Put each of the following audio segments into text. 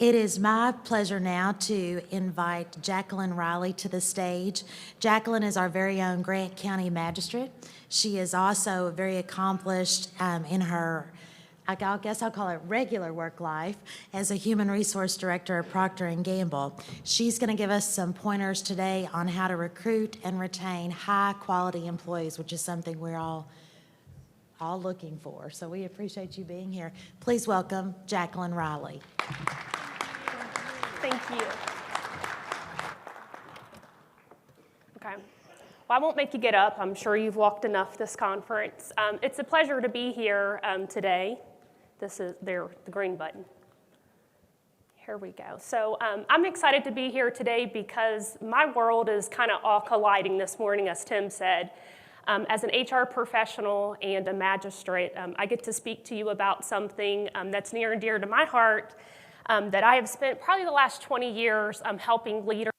It is my pleasure now to invite Jacqalynn Riley to the stage. Jacqalynn is our very own Grant County Magistrate. She is also very accomplished in her, I guess I'll call it regular work life, as a Human Resource Director at Proctor & Gamble. She's going to give us some pointers today on how to recruit and retain high-quality employees, which is something we're all looking for. So we appreciate you being here. Please welcome Jacqalynn Riley. Thank you. Okay. Well, I won't make you get up. I'm sure you've walked enough this conference. It's a pleasure to be here today. This is the green button. Here we go. So I'm excited to be here today because my world is kind of all colliding this morning, as Tim said. As an HR professional and a magistrate, I get to speak to you about something that's near and dear to my heart, that I have spent probably the last 20 years helping leaders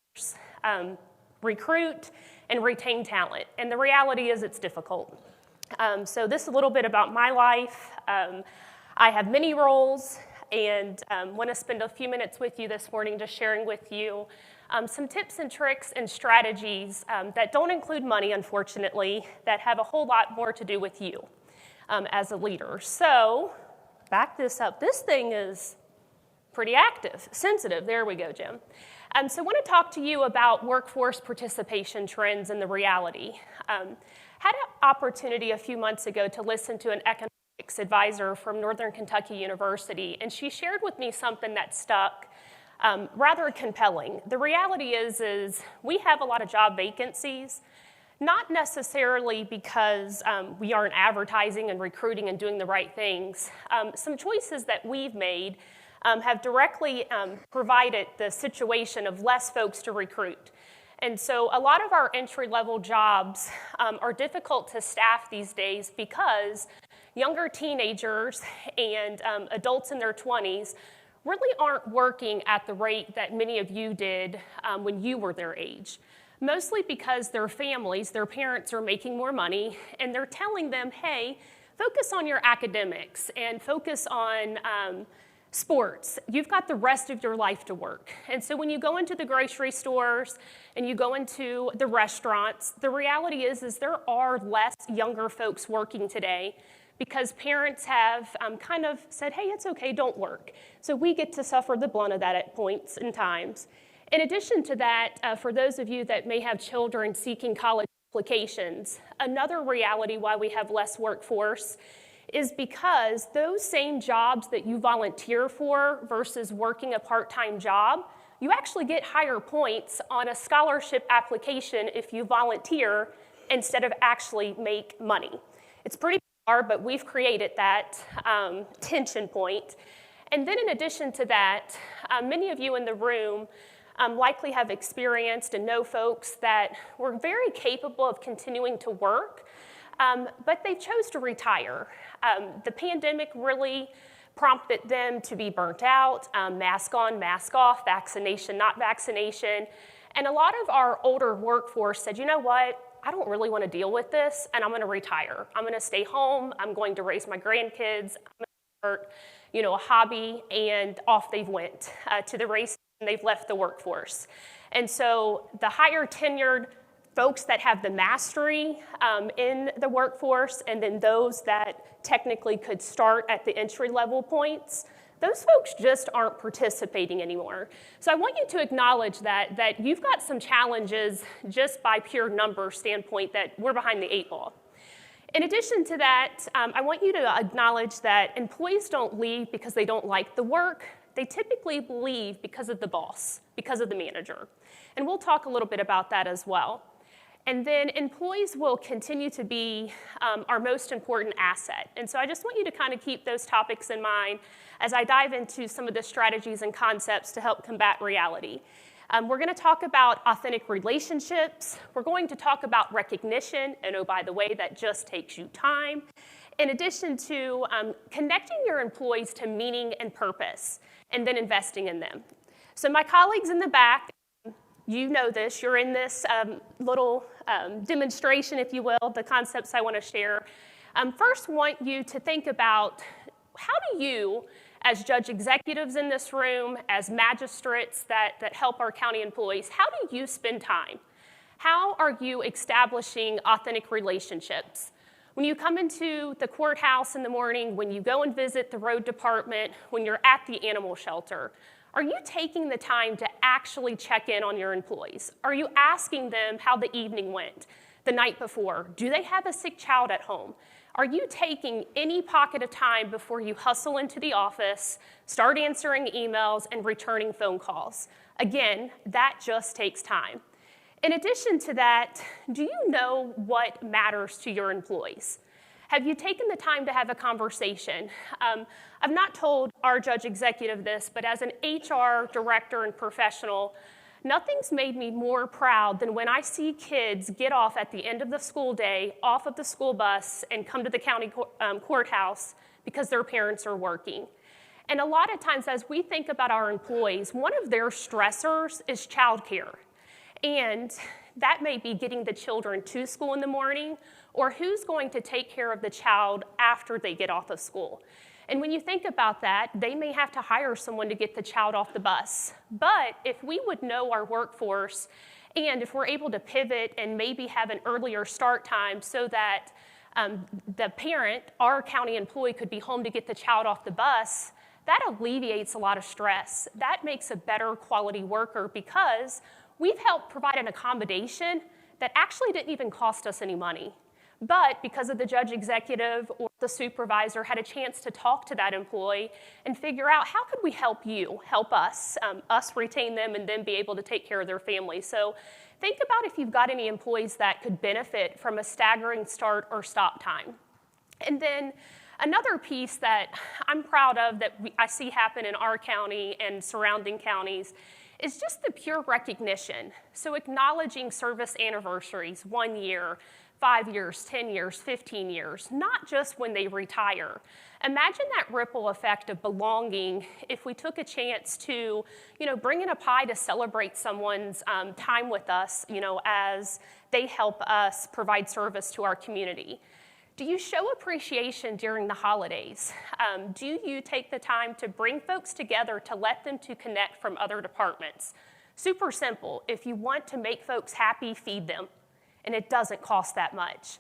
recruit and retain talent. And the reality is it's difficult. So this is a little bit about my life. I have many roles and want to spend a few minutes with you this morning just sharing with you some tips and tricks and strategies that don't include money, unfortunately, that have a whole lot more to do with you as a leader. So back this up. This thing is pretty active, sensitive. There we go, Jim. So I want to talk to you about workforce participation trends and the reality. Had an opportunity a few months ago to listen to an economics advisor from Northern Kentucky University, and she shared with me something that stuck rather compelling. The reality is we have a lot of job vacancies, not necessarily because we aren't advertising and recruiting and doing the right things. Some choices that we've made have directly provided the situation of less folks to recruit. And so a lot of our entry-level jobs are difficult to staff these days because younger teenagers and adults in their 20s really aren't working at the rate that many of you did when you were their age. Mostly because their families, their parents are making more money, and they're telling them, hey, focus on your academics and focus on sports. You've got the rest of your life to work. And so when you go into the grocery stores and you go into the restaurants, the reality is there are less younger folks working today because parents have kind of said, hey, it's okay, don't work. So we get to suffer the blunt of that at points and times. In addition to that, for those of you that may have children seeking college applications, another reality why we have less workforce is because those same jobs that you volunteer for versus working a part-time job, you actually get higher points on a scholarship application if you volunteer instead of actually make money. It's pretty hard, but we've created that tension point. And then in addition to that, many of you in the room likely have experienced and know folks that were very capable of continuing to work, but they chose to retire. The pandemic really prompted them to be burnt out, mask on, mask off, vaccination, not vaccination. And a lot of our older workforce said, you know what, I don't really want to deal with this, and I'm going to retire. I'm going to stay home. I'm going to raise my grandkids. I'm going to start, a hobby, and off they went to the race, and they've left the workforce. And so the higher tenured folks that have the mastery in the workforce, and then those that technically could start at the entry-level points, those folks just aren't participating anymore. So I want you to acknowledge that you've got some challenges just by pure number standpoint that we're behind the 8 ball. In addition to that, I want you to acknowledge that employees don't leave because they don't like the work. They typically leave because of the boss, because of the manager. And we'll talk a little bit about that as well. And then employees will continue to be our most important asset. And so I just want you to kind of keep those topics in mind as I dive into some of the strategies and concepts to help combat reality. We're going to talk about authentic relationships. We're going to talk about recognition. And oh, by the way, that just takes you time. In addition to connecting your employees to meaning and purpose, and then investing in them. So my colleagues in the back, you know this, you're in this little demonstration, if you will, the concepts I want to share. First, want you to think about how do you, as judge executives in this room, as magistrates that help our county employees, how do you spend time? How are you establishing authentic relationships? When you come into the courthouse in the morning, when you go and visit the road department, when you're at the animal shelter, are you taking the time to actually check in on your employees? Are you asking them how the evening went the night before? Do they have a sick child at home? Are you taking any pocket of time before you hustle into the office, start answering emails, and returning phone calls? Again, that just takes time. In addition to that, do you know what matters to your employees? Have you taken the time to have a conversation? I've not told our judge executive this, but as an HR director and professional, nothing's made me more proud than when I see kids get off at the end of the school day, off of the school bus, and come to the county courthouse because their parents are working. And a lot of times as we think about our employees, one of their stressors is childcare. And that may be getting the children to school in the morning, or who's going to take care of the child after they get off of school. And when you think about that, they may have to hire someone to get the child off the bus. But if we would know our workforce, and if we're able to pivot and maybe have an earlier start time so that the parent, our county employee, could be home to get the child off the bus, that alleviates a lot of stress. That makes a better quality worker because we've helped provide an accommodation that actually didn't even cost us any money. But because of the judge executive or the supervisor had a chance to talk to that employee and figure out how could we help you, help us retain them and then be able to take care of their family. So think about if you've got any employees that could benefit from a staggering start or stop time. And then another piece that I'm proud of that I see happen in our county and surrounding counties is just the pure recognition. So acknowledging service anniversaries, 1 year, 5 years, 10 years, 15 years, not just when they retire. Imagine that ripple effect of belonging if we took a chance to, bring in a pie to celebrate someone's time with us, as they help us provide service to our community. Do you show appreciation during the holidays? Do you take the time to bring folks together to let them to connect from other departments? Super simple. If you want to make folks happy, feed them. And it doesn't cost that much.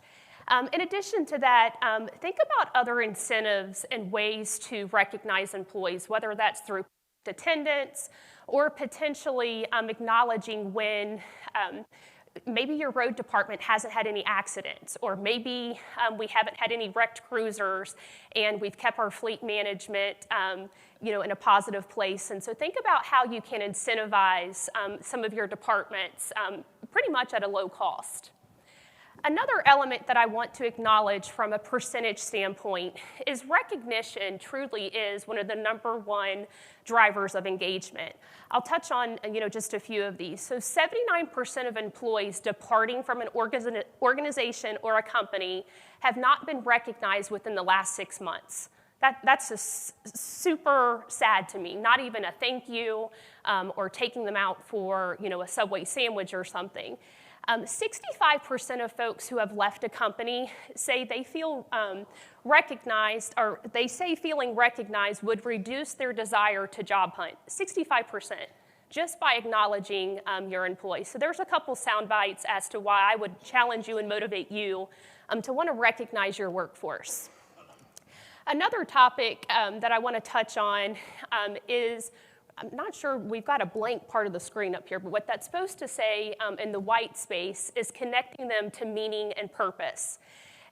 In addition to that, think about other incentives and ways to recognize employees, whether that's through attendance or potentially acknowledging when maybe your road department hasn't had any accidents, or maybe we haven't had any wrecked cruisers and we've kept our fleet management in a positive place. And so think about how you can incentivize some of your departments pretty much at a low cost. Another element that I want to acknowledge from a percentage standpoint is recognition truly is one of the #1 drivers of engagement. I'll touch on just a few of these. So 79% of employees departing from an organization or a company have not been recognized within the last 6 months. That's just super sad to me. Not even a thank you or taking them out for a Subway sandwich or something. 65% of folks who have left a company say they feel recognized, or they say feeling recognized would reduce their desire to job hunt. 65%, just by acknowledging your employees. So there's a couple sound bites as to why I would challenge you and motivate you to want to recognize your workforce. Another topic that I want to touch on is, I'm not sure, we've got a blank part of the screen up here, but what that's supposed to say in the white space is connecting them to meaning and purpose.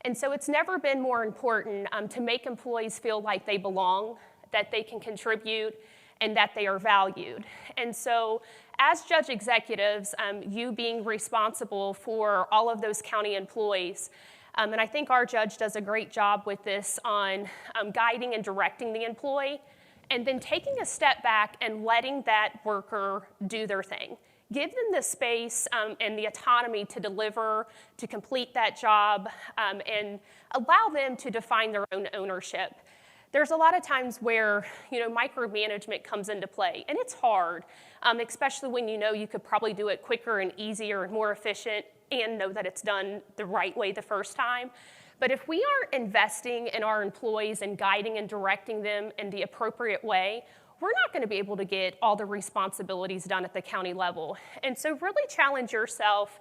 And so it's never been more important to make employees feel like they belong, that they can contribute, and that they are valued. And so as judge executives, you being responsible for all of those county employees, and I think our judge does a great job with this on guiding and directing the employee, and then taking a step back and letting that worker do their thing. Give them the space and the autonomy to deliver, to complete that job, and allow them to define their own ownership. There's a lot of times where micromanagement comes into play, and it's hard, especially when you could probably do it quicker and easier and more efficient and know that it's done the right way the first time. But if we aren't investing in our employees and guiding and directing them in the appropriate way, we're not going to be able to get all the responsibilities done at the county level. And so really challenge yourself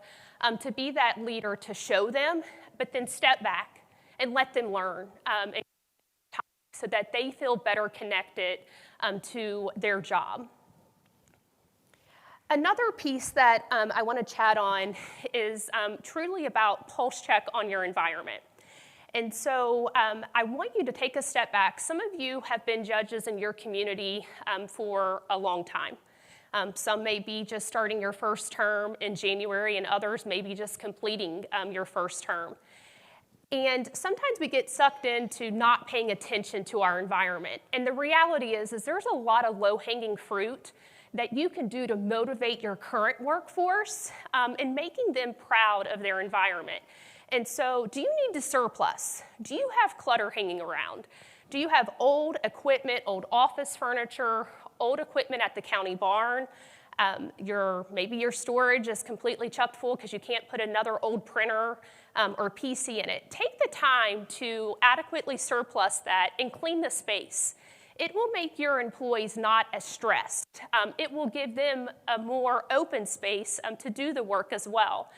to be that leader, to show them, but then step back and let them learn so that they feel better connected to their job. Another piece that I want to chat on is truly about pulse check on your environment. And so I want you to take a step back. Some of you have been judges in your community for a long time. Some may be just starting your first term in January, and others may be just completing your first term. And sometimes we get sucked into not paying attention to our environment. And the reality is there's a lot of low-hanging fruit that you can do to motivate your current workforce in making them proud of their environment. And so, do you need to surplus? Do you have clutter hanging around? Do you have old equipment, old office furniture, old equipment at the county barn? Maybe your storage is completely chucked full because you can't put another old printer or PC in it. Take the time to adequately surplus that and clean the space. It will make your employees not as stressed. It will give them a more open space to do the work as well.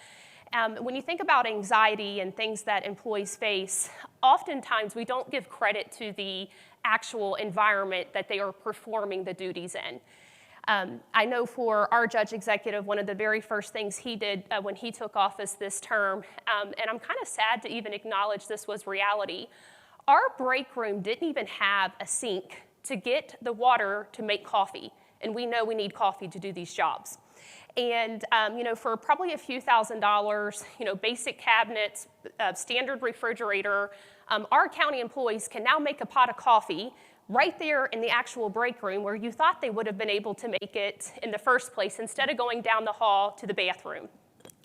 When you think about anxiety and things that employees face, oftentimes we don't give credit to the actual environment that they are performing the duties in. I know for our judge executive, one of the very first things he did when he took office this term, and I'm kind of sad to even acknowledge this was reality, our break room didn't even have a sink to get the water to make coffee, and we know we need coffee to do these jobs. And, for probably a few $1,000s, basic cabinets, standard refrigerator, our county employees can now make a pot of coffee right there in the actual break room where you thought they would have been able to make it in the first place instead of going down the hall to the bathroom.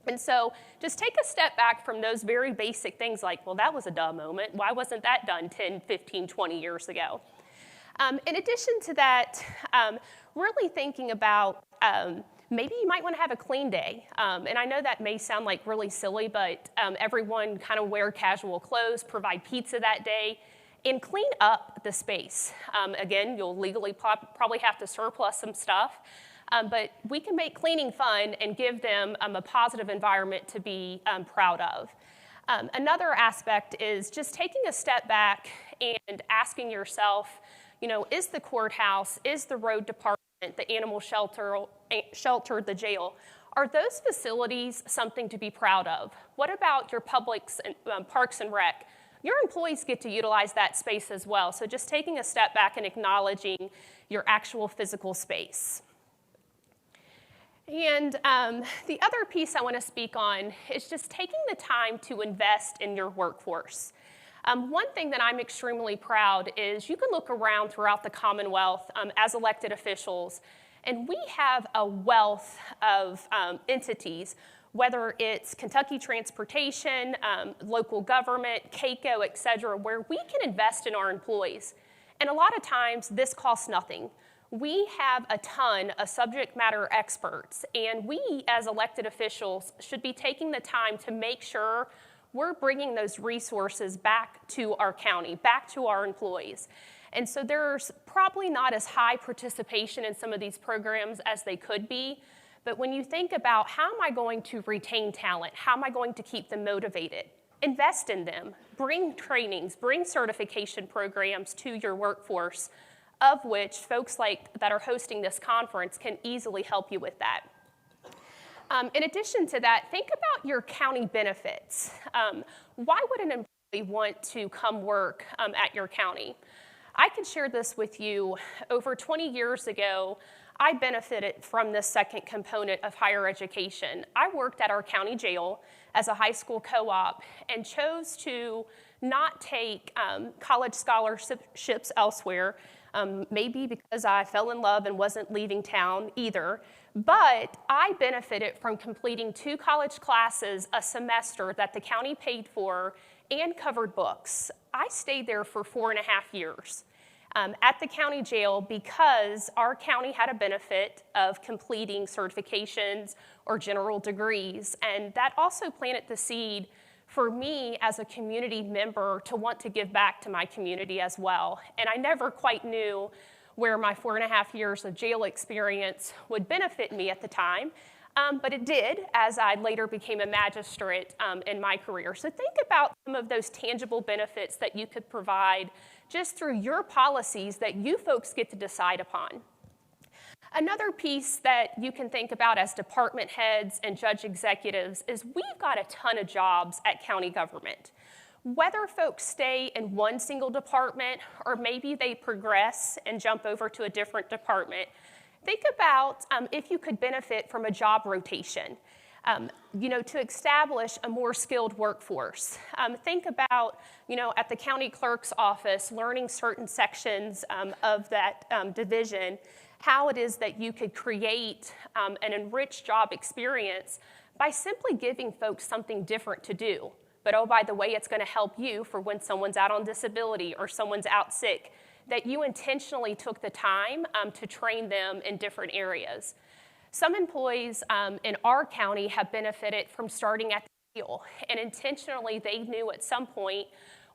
And so just take a step back from those very basic things like, well, that was a duh moment. Why wasn't that done 10, 15, 20 years ago? In addition to that, really thinking about maybe you might want to have a clean day. And I know that may sound like really silly, but everyone kind of wear casual clothes, provide pizza that day, and clean up the space. Again, you'll legally probably have to surplus some stuff, but we can make cleaning fun and give them a positive environment to be proud of. Another aspect is just taking a step back and asking yourself, is the courthouse, is the road department, the animal shelter, the jail, are those facilities something to be proud of? What about your publics and parks and rec? Your employees get to utilize that space as well. So just taking a step back and acknowledging your actual physical space. And the other piece I want to speak on is just taking the time to invest in your workforce. One thing that I'm extremely proud is you can look around throughout the Commonwealth as elected officials, and we have a wealth of entities, whether it's Kentucky Transportation, local government, KACo, et cetera, where we can invest in our employees. And a lot of times this costs nothing. We have a ton of subject matter experts, and we as elected officials should be taking the time to make sure we're bringing those resources back to our county, back to our employees. And so there's probably not as high participation in some of these programs as they could be, but when you think about how am I going to retain talent, how am I going to keep them motivated, invest in them, bring trainings, bring certification programs to your workforce, of which folks that are hosting this conference can easily help you with that. In addition to that, think about your county benefits. Why would an employee want to come work at your county? I can share this with you. Over 20 years ago, I benefited from this second component of higher education. I worked at our county jail as a high school co-op and chose to not take college scholarships elsewhere, maybe because I fell in love and wasn't leaving town either. But I benefited from completing 2 college classes a semester that the county paid for and covered books. I stayed there for 4.5 years at the county jail because our county had a benefit of completing certifications or general degrees, and that also planted the seed for me as a community member to want to give back to my community as well. And I never quite knew where my 4.5 years of jail experience would benefit me at the time, but it did as I later became a magistrate in my career. So think about some of those tangible benefits that you could provide just through your policies that you folks get to decide upon. Another piece that you can think about as department heads and judge executives is we've got a ton of jobs at county government. Whether folks stay in one single department or maybe they progress and jump over to a different department, think about if you could benefit from a job rotation, to establish a more skilled workforce. Think about, at the county clerk's office, learning certain sections of that division, how it is that you could create an enriched job experience by simply giving folks something different to do. But oh, by the way, it's going to help you for when someone's out on disability or someone's out sick, that you intentionally took the time to train them in different areas. Some employees in our county have benefited from starting at the jail, and intentionally they knew at some point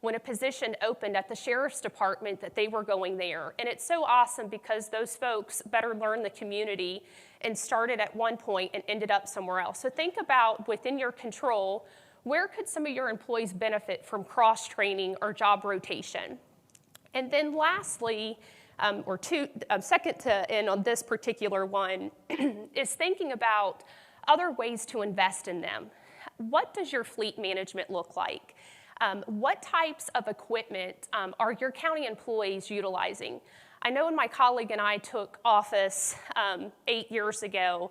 when a position opened at the sheriff's department that they were going there. And it's so awesome because those folks better learn the community and started at one point and ended up somewhere else. So think about, within your control, where could some of your employees benefit from cross-training or job rotation? And then lastly, second to end on this particular one, is thinking about other ways to invest in them. What does your fleet management look like? What types of equipment are your county employees utilizing? I know when my colleague and I took office 8 years ago,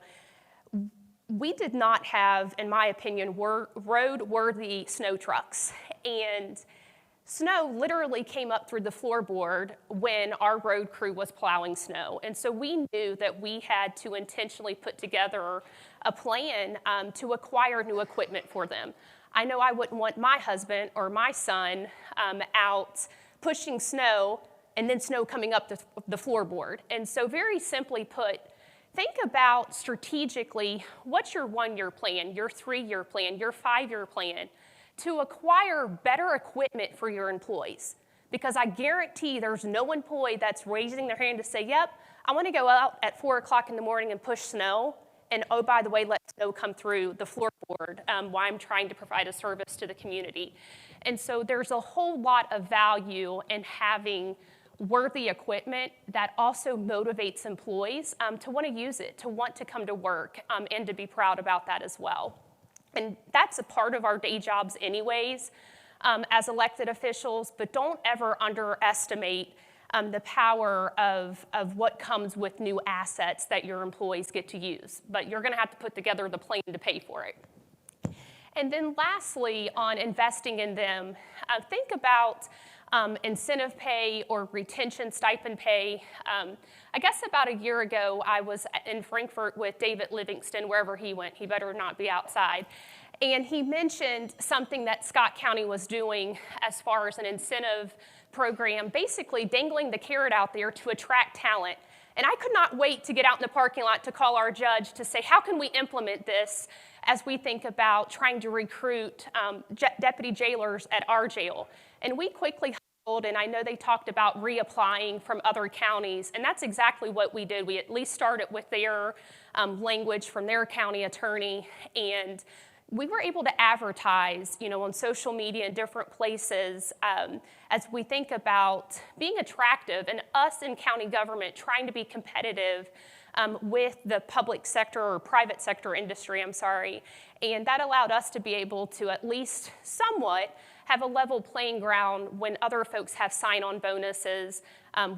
we did not have, in my opinion, road-worthy snow trucks. And snow literally came up through the floorboard when our road crew was plowing snow. And so we knew that we had to intentionally put together a plan to acquire new equipment for them. I know I wouldn't want my husband or my son out pushing snow and then snow coming up the floorboard. And so very simply put, think about strategically what's your 1-year plan, your 3-year plan, your 5-year plan to acquire better equipment for your employees. Because I guarantee there's no employee that's raising their hand to say, yep, I want to go out at 4 o'clock in the morning and push snow. And oh, by the way, let snow come through the floorboard while I'm trying to provide a service to the community. And so there's a whole lot of value in having worthy equipment that also motivates employees to want to use it, to want to come to work, and to be proud about that as well. And that's a part of our day jobs anyways as elected officials, but don't ever underestimate the power of what comes with new assets that your employees get to use. But you're going to have to put together the plan to pay for it. And then lastly, on investing in them, think about incentive pay or retention stipend pay. I guess about a year ago, I was in Frankfurt with David Livingston, wherever he went. He better not be outside. And he mentioned something that Scott County was doing as far as an incentive program, basically dangling the carrot out there to attract talent. And I could not wait to get out in the parking lot to call our judge to say, how can we implement this as we think about trying to recruit deputy jailers at our jail? And we quickly huddled, and I know they talked about reapplying from other counties, and that's exactly what we did. We at least started with their language from their county attorney, and we were able to advertise, on social media and different places as we think about being attractive and us in county government trying to be competitive with the public sector or private sector industry, And that allowed us to be able to at least somewhat have a level playing ground when other folks have sign-on bonuses.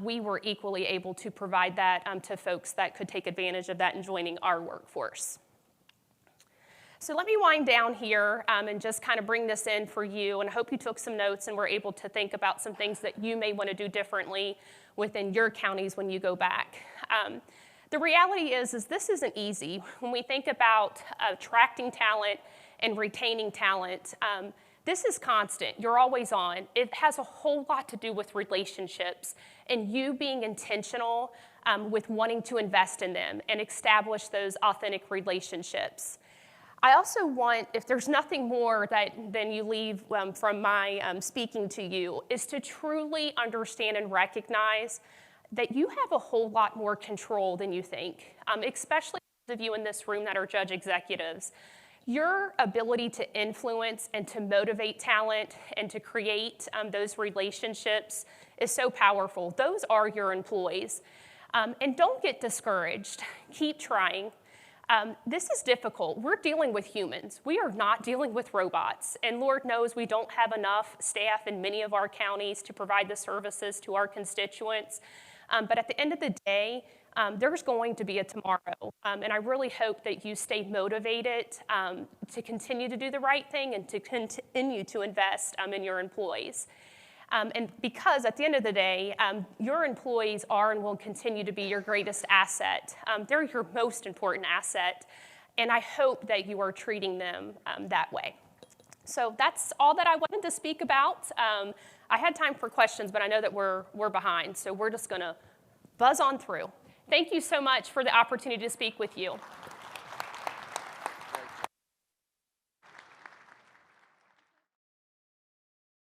We were equally able to provide that to folks that could take advantage of that in joining our workforce. So let me wind down here and just kind of bring this in for you, and I hope you took some notes and were able to think about some things that you may want to do differently within your counties when you go back. The reality is this isn't easy. When we think about attracting talent and retaining talent, this is constant. You're always on. It has a whole lot to do with relationships and you being intentional with wanting to invest in them and establish those authentic relationships. I also want, if there's nothing more than you leave from my speaking to you, is to truly understand and recognize that you have a whole lot more control than you think, especially those of you in this room that are judge executives. Your ability to influence and to motivate talent and to create those relationships is so powerful. Those are your employees. And don't get discouraged. Keep trying. This is difficult. We're dealing with humans. We are not dealing with robots. And Lord knows we don't have enough staff in many of our counties to provide the services to our constituents. But at the end of the day, there's going to be a tomorrow. And I really hope that you stay motivated to continue to do the right thing and to continue to invest in your employees. And because at the end of the day, your employees are and will continue to be your greatest asset. They're your most important asset. And I hope that you are treating them that way. So that's all that I wanted to speak about. I had time for questions, but I know that we're behind. So we're just going to buzz on through. Thank you so much for the opportunity to speak with you.